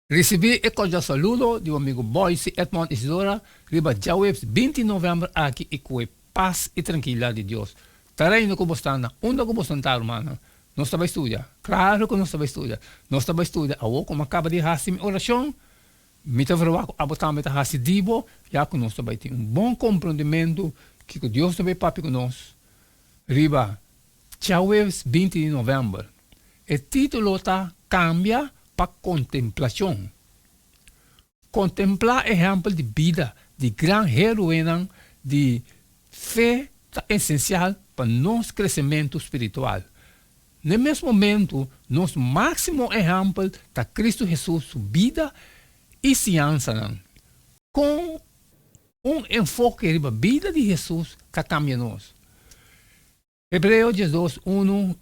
Recebi e cordial saludo de um amigo Boyce Edmond Isidora, riba Jawebs 20 de novembro aqui e com paz e tranquilidade de Deus. Tarei no Cubostana, onde Cubostana, hermano. Nós estamos estudando. Claro que nós estamos estudando. Nós estamos estudando. A como acaba de fazer minha oração, me está verwak abotamente hasi dibo, já que nós estamos tendo bom compreendimento que Deus também papi conosco. Riba Jawebs 20 de novembro. O título está Cambia para contemplação. Contemplar exemplo de vida de grande heroína de fé é essencial para nosso crescimento espiritual. No mesmo momento, nosso máximo exemplo está Cristo Jesus, sua vida e ciência. Com enfoque na vida de Jesus que cambia nós. Hebreus 12, 1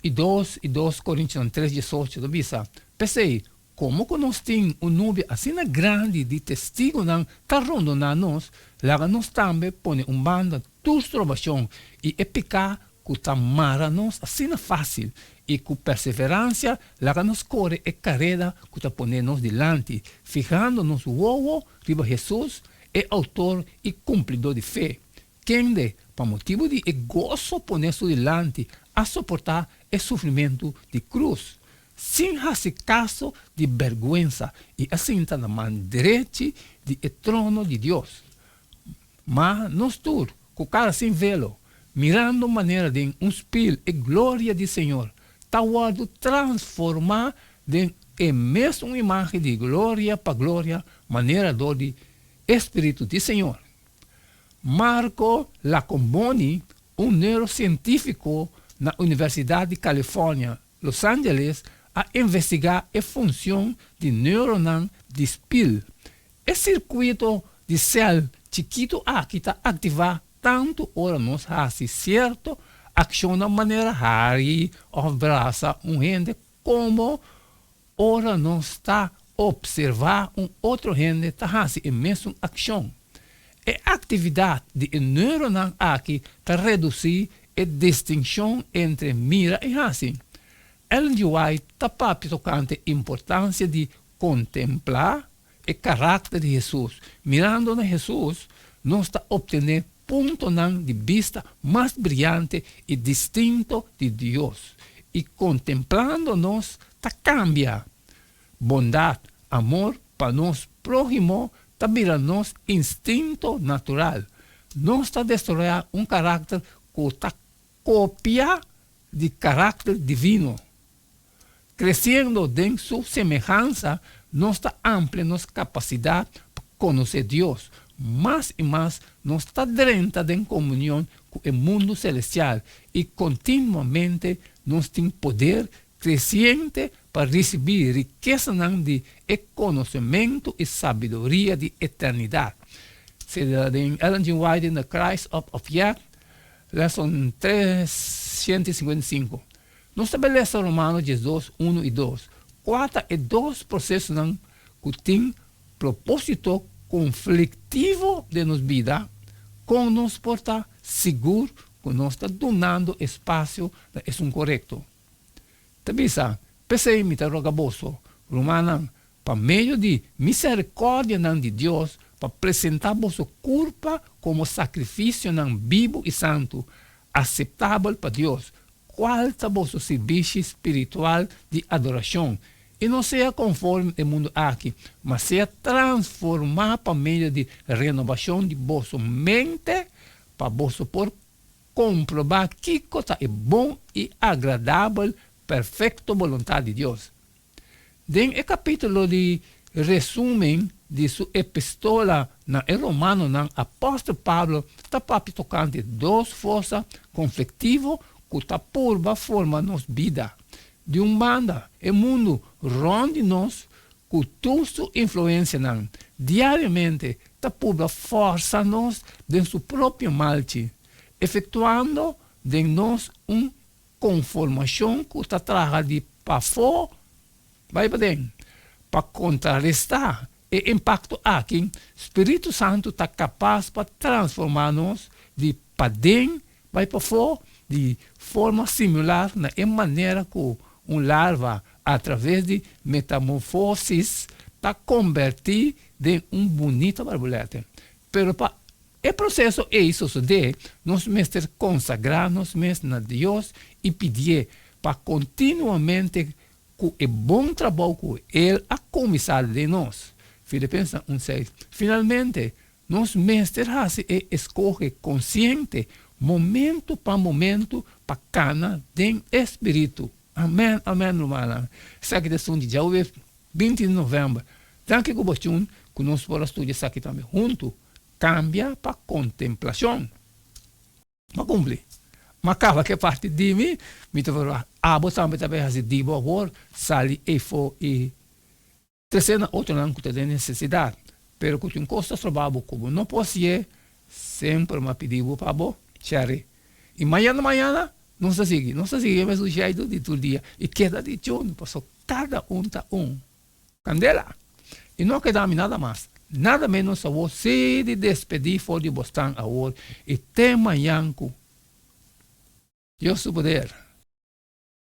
e 2 Coríntios 3, 18, do Bisa. Pensei, como que nós temos nuvem assim grande de testigos que está rondando nós, lá nós também põe banda de trovação e epicar que está mara nós assim fácil e com perseverança, lá nós corre e carreira que está põe nós delante, fijando nos uovo, riba Jesus, é autor e cumpridor de fé. Quem de, para motivo de gozo põe-se delante, a suportar o sofrimento de cruz, sem fazer caso de vergüenza, e assim está na mão direita do trono de Deus. Mas nós todos, com o cara sem velo, mirando maneira de espelho e glória do Senhor, está guardo transformar de a mesma imagem de glória para glória, maneira de Espírito do Senhor. Marco Lacomboni, neurocientífico na Universidade de Califórnia, Los Angeles, a investigar a função de neurônio de espelho. O circuito de célula chiquito aqui está ativado tanto ora nós fazemos certo ação de maneira rara ou abraça gente como ora nós está observar outro gente está fazendo a mesma ação. A atividade de neurônio aqui está reduzir a distinção entre mira e assim. Ellen G. White está tocando a importância de contemplar o caráter de Jesus. Mirando na Jesus, nós está obtendo ponto de vista mais brilhante e distinto de Deus. E contemplando nós, está cambia. Bondade, amor para nós próximo, está virando nosso instinto natural. Nós está destruindo caráter que está cópia de caráter divino. Crescendo em sua semelhança, nós está amplia nossa capacidade para conhecer Deus. Mais e mais, nós está dentro de comunhão com o mundo celestial e continuamente nós temos poder crescente para receber riqueza de conhecimento e sabedoria de eternidade. Seja em Ellen G. White, The Christ of Yah, Lesson 355. Nós estabelecemos Romanos 12, 1 e 2. Quatro e dois processos que têm propósito conflitivo de nossa vida, com nos portar seguro que nós estamos donando espaço é correto. Também sabe, pensei me rogaboso, Romana, para meio de misericórdia de Deus, para apresentar vosso corpo como sacrifício vivo e santo, aceitável para Deus. Qual é o vosso serviço espiritual de adoração? E não seja conforme o mundo aqui, mas seja transformar para meio de renovação de vossa mente, para vosso por comprovar que coisa é bom e agradável, perfeita vontade de Deus. Em o capítulo de resumo de sua epístola na Romano, o apóstolo Pablo está tocando duas forças conflitivas que está por forma nossa vida. De banda, o mundo ronde nós, com toda sua influência, diariamente está por força nós de sua própria malte, efetuando de nós conformação que está trazendo de para fora, vai para dentro, para contrarrestar o impacto aqui. O Espírito Santo está capaz para transformar-nos de para dentro, vai para fora, de forma similar na maneira que larva, através de metamorfoses está convertido em bonita borboleta. Pero para o processo é isso de nós mesmos consagrar-nos mesmos a Deus e pedir para continuamente com o bom trabalho que Ele a começar de nós. Filipenses 1:6. Finalmente, nós mesmos escolhe consciente, momento para cada dem espírito. Amém, amém, irmã. Essa questão de dia 20 de novembro. Tanto que o botão que nós podemos estudar isso aqui também junto, cambia para contemplação. Mas cumpre. Mas acaba que parte de mim, me torna também fazer de boa, sali e for e terceira outra não que tem necessidade. Pero que tem costas trabalho como não posso ir, sempre me pediu para bo, chere. E amanhã não se sigue mais o jeito de todo dia. E queda de chão, passou cada tá Candela. E não queda nada mais. Nada menos a você de despedir fora de Boston agora e tem amanhã com Deus o poder.